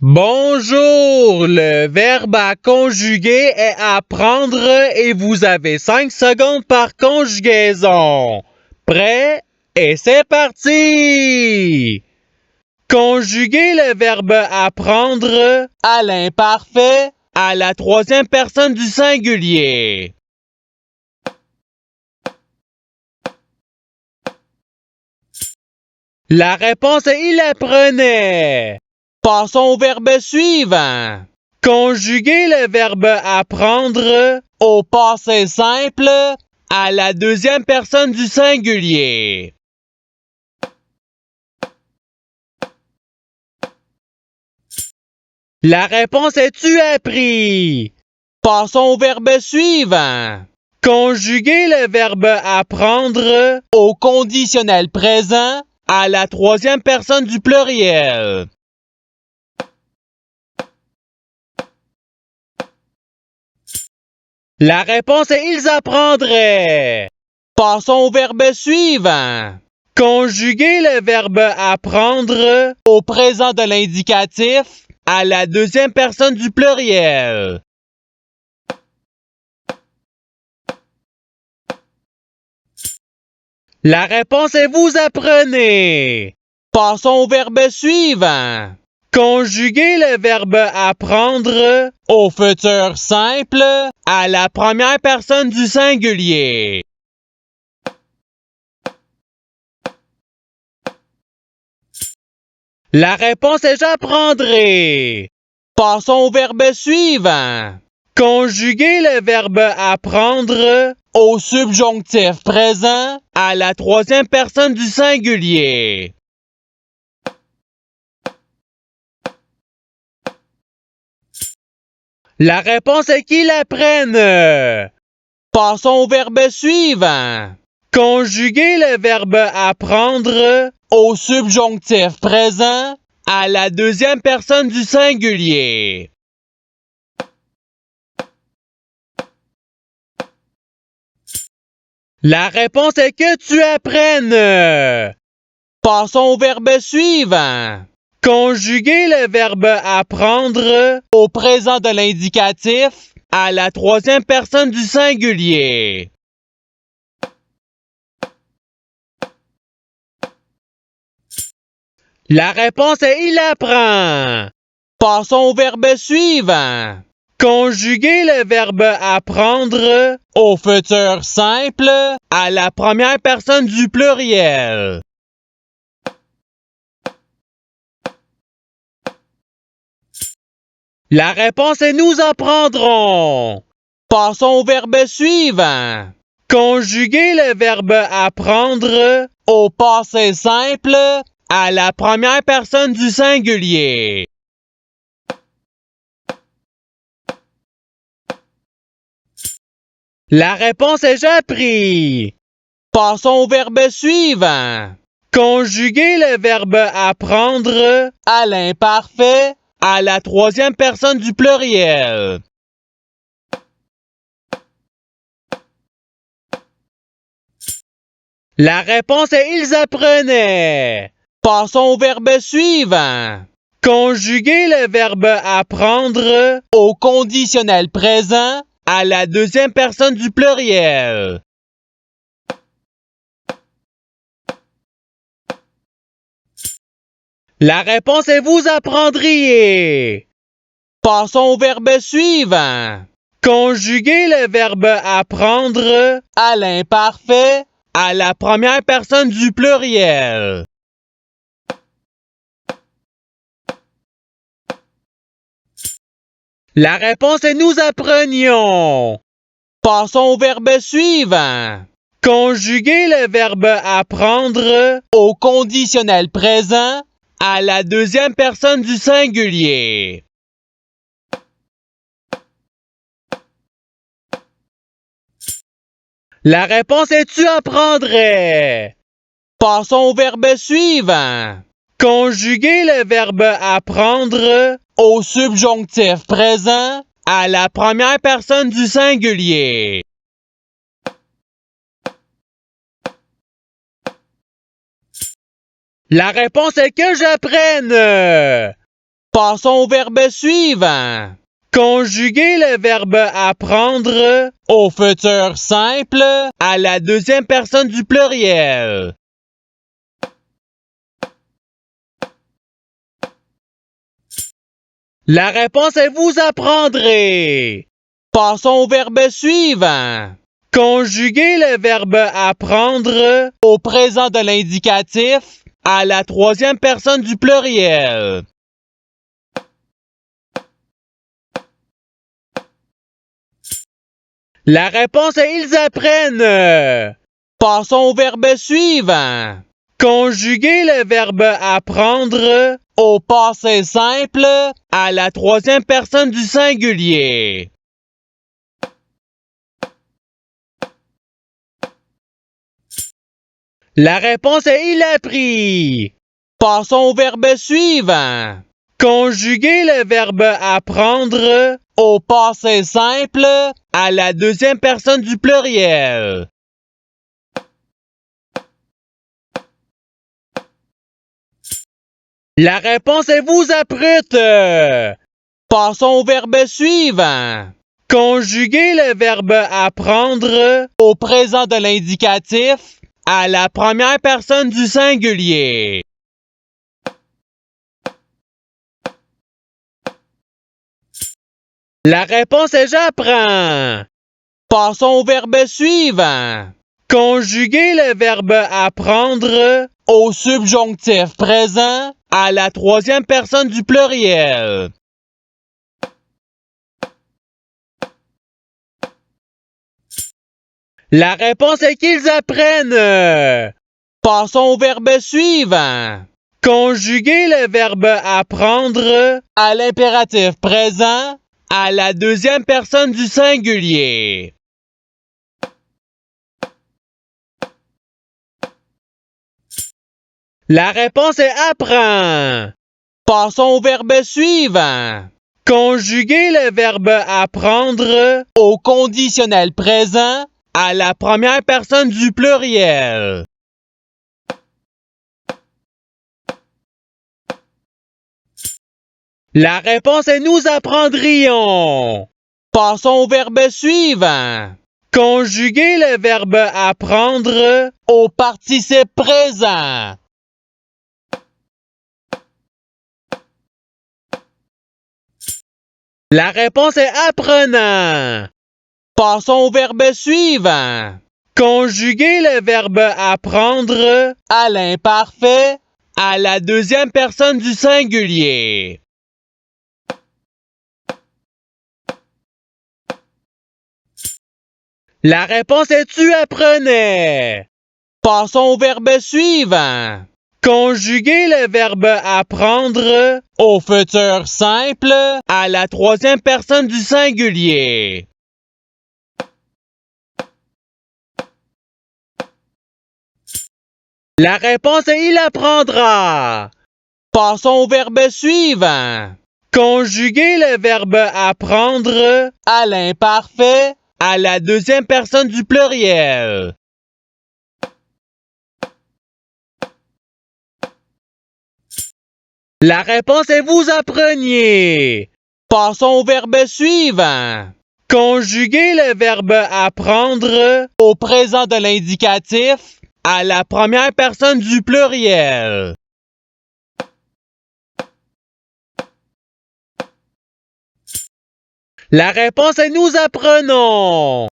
Bonjour, le verbe à conjuguer est apprendre et vous avez 5 secondes par conjugaison. Prêt? Et c'est parti! Conjuguer le verbe apprendre à l'imparfait à la troisième personne du singulier. La réponse est il apprenait. Passons au verbe suivant. Conjuguer le verbe apprendre au passé simple à la deuxième personne du singulier. La réponse est tu appris. Passons au verbe suivant. Conjuguer le verbe apprendre au conditionnel présent à la troisième personne du pluriel. La réponse est ils apprendraient. Passons au verbe suivant. Conjuguer le verbe apprendre au présent de l'indicatif à la deuxième personne du pluriel. La réponse est vous apprenez. Passons au verbe suivant. Conjuguer le verbe apprendre au futur simple à la première personne du singulier. La réponse est j'apprendrai. Passons au verbe suivant. Conjuguer le verbe apprendre au subjonctif présent à la troisième personne du singulier. La réponse est qu'ils apprennent. Passons au verbe suivant. Conjuguer le verbe apprendre au subjonctif présent à la deuxième personne du singulier. La réponse est que tu apprennes. Passons au verbe suivant. Conjuguer le verbe apprendre au présent de l'indicatif à la troisième personne du singulier. La réponse est il apprend. Passons au verbe suivant. Conjuguer le verbe apprendre au futur simple à la première personne du pluriel. La réponse est nous apprendrons. Passons au verbe suivant. Conjuguer le verbe apprendre au passé simple à la première personne du singulier. La réponse est j'appris. Passons au verbe suivant. Conjuguer le verbe apprendre à l'imparfait à la troisième personne du pluriel. La réponse est ils apprenaient. Passons au verbe suivant. Conjuguer le verbe apprendre au conditionnel présent à la deuxième personne du pluriel. La réponse est vous apprendriez. Passons au verbe suivant. Conjuguer le verbe apprendre à l'imparfait à la première personne du pluriel. La réponse est nous apprenions. Passons au verbe suivant. Conjuguer le verbe apprendre au conditionnel présent à la deuxième personne du singulier. La réponse est tu apprendrais. Passons au verbe suivant. Conjuguer le verbe apprendre au subjonctif présent à la première personne du singulier. La réponse est que j'apprenne. Passons au verbe suivant. Conjuguer le verbe apprendre au futur simple à la deuxième personne du pluriel. La réponse est vous apprendrez. Passons au verbe suivant. Conjuguer le verbe apprendre au présent de l'indicatif à la troisième personne du pluriel. La réponse est ils apprennent. Passons au verbe suivant. Conjuguer le verbe apprendre au passé simple à la troisième personne du singulier. La réponse est il a pris. Passons au verbe suivant. Conjuguer le verbe apprendre au passé simple à la deuxième personne du pluriel. La réponse est vous apprûtes. Passons au verbe suivant. Conjuguer le verbe apprendre au présent de l'indicatif à la première personne du singulier. La réponse est j'apprends. Passons au verbe suivant. Conjuguer le verbe apprendre au subjonctif présent à la troisième personne du pluriel. La réponse est qu'ils apprennent. Passons au verbe suivant. Conjuguer le verbe apprendre à l'impératif présent à la deuxième personne du singulier. La réponse est apprend. Passons au verbe suivant. Conjuguer le verbe apprendre au conditionnel présent à la première personne du pluriel. La réponse est nous apprendrions. Passons au verbe suivant. Conjuguer le verbe apprendre au participe présent. La réponse est apprenant. Passons au verbe suivant. Conjuguer le verbe apprendre à l'imparfait à la deuxième personne du singulier. La réponse est tu apprenais. Passons au verbe suivant. Conjuguer le verbe apprendre au futur simple à la troisième personne du singulier. La réponse est il apprendra. Passons au verbe suivant. Conjuguer le verbe apprendre à l'imparfait à la deuxième personne du pluriel. La réponse est vous appreniez. Passons au verbe suivant. Conjuguer le verbe apprendre au présent de l'indicatif à la première personne du pluriel. La réponse est nous apprenons.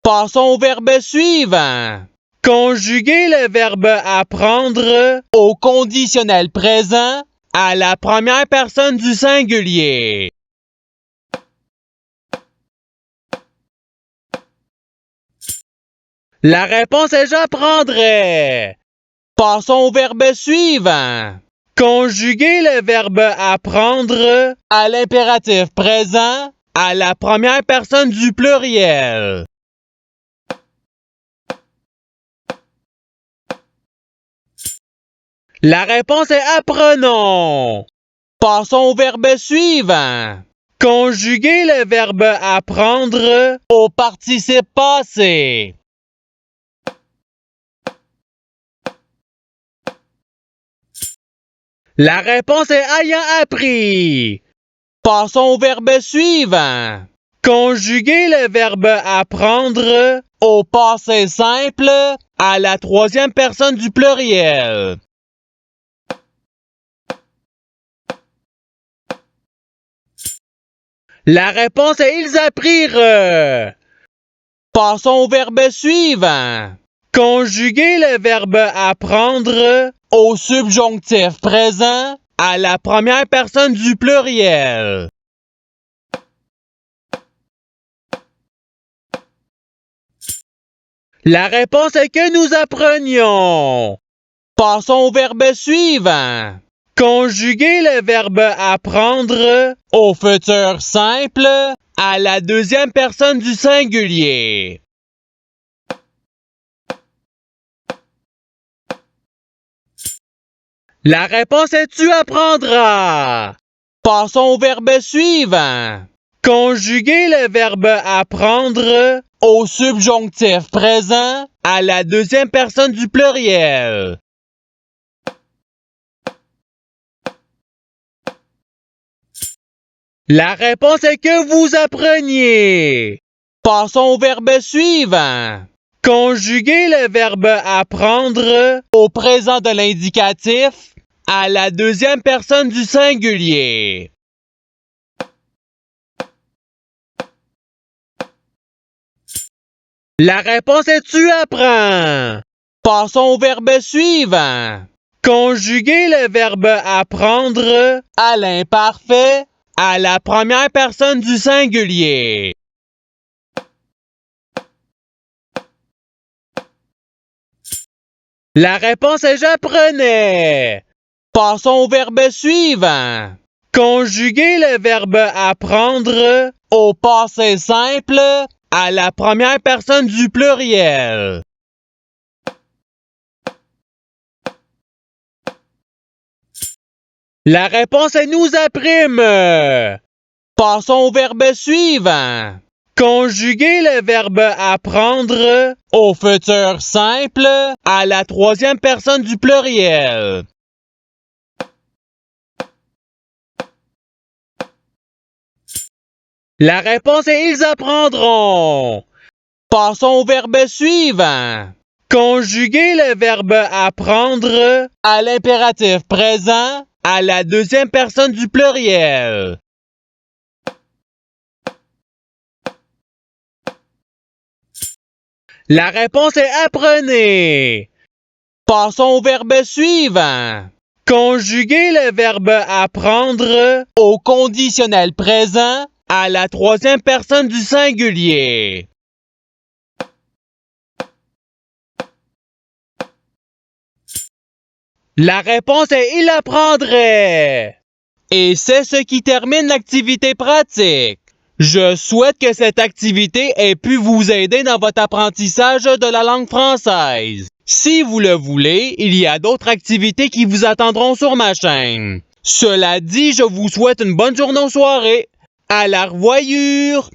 Passons au verbe suivant. Conjuguer le verbe apprendre au conditionnel présent à la première personne du singulier. La réponse est j'apprendrai. Passons au verbe suivant. Conjuguer le verbe apprendre à l'impératif présent à la première personne du pluriel. La réponse est apprenons. Passons au verbe suivant. Conjuguer le verbe apprendre au participe passé. La réponse est ayant appris. Passons au verbe suivant. Conjuguez le verbe apprendre au passé simple à la troisième personne du pluriel. La réponse est ils apprirent. Passons au verbe suivant. Conjuguez le verbe apprendre au subjonctif présent à la première personne du pluriel. La réponse est que nous apprenions. Passons au verbe suivant. Conjuguez le verbe apprendre au futur simple à la deuxième personne du singulier. La réponse est tu apprendras. Passons au verbe suivant. Conjuguez le verbe apprendre au subjonctif présent à la deuxième personne du pluriel. La réponse est que vous appreniez. Passons au verbe suivant. Conjuguez le verbe apprendre au présent de l'indicatif à la deuxième personne du singulier. La réponse est tu apprends. Passons au verbe suivant. Conjuguez le verbe apprendre à l'imparfait à la première personne du singulier. La réponse est j'apprenais. Passons au verbe suivant. Conjuguez le verbe apprendre au passé simple à la première personne du pluriel. La réponse est nous apprîmes. Passons au verbe suivant. Conjuguez le verbe apprendre au futur simple à la troisième personne du pluriel. La réponse est ils apprendront. Passons au verbe suivant. Conjuguez le verbe apprendre à l'impératif présent à la deuxième personne du pluriel. La réponse est apprenez. Passons au verbe suivant. Conjuguez le verbe apprendre au conditionnel présent à la troisième personne du singulier. La réponse est il apprendrait. Et c'est ce qui termine l'activité pratique. Je souhaite que cette activité ait pu vous aider dans votre apprentissage de la langue française. Si vous le voulez, il y a d'autres activités qui vous attendront sur ma chaîne. Cela dit, je vous souhaite une bonne journée ou soirée. À la revoyure!